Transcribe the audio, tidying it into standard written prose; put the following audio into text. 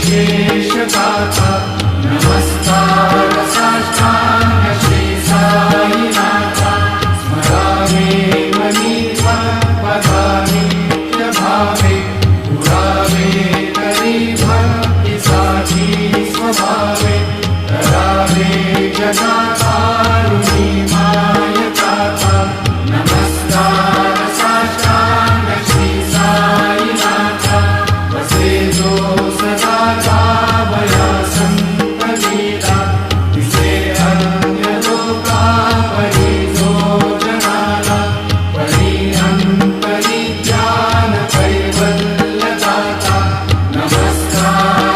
विशेष गाथा नमस्कार साष्टांग श्री साईनाथा स्मरावे मनी पदानि भावे पुरावे करी भक्तीसाठी स्वभावे करावे जगाकारुणी माय गाथा नमस्कार साष्टांग श्री साईनाथा वसे जो सदा जावया संत लीला तिचे अन्य लोकापरी जो जनाला परी अंतरी ज्ञान कैवल्य दाता नमस्कार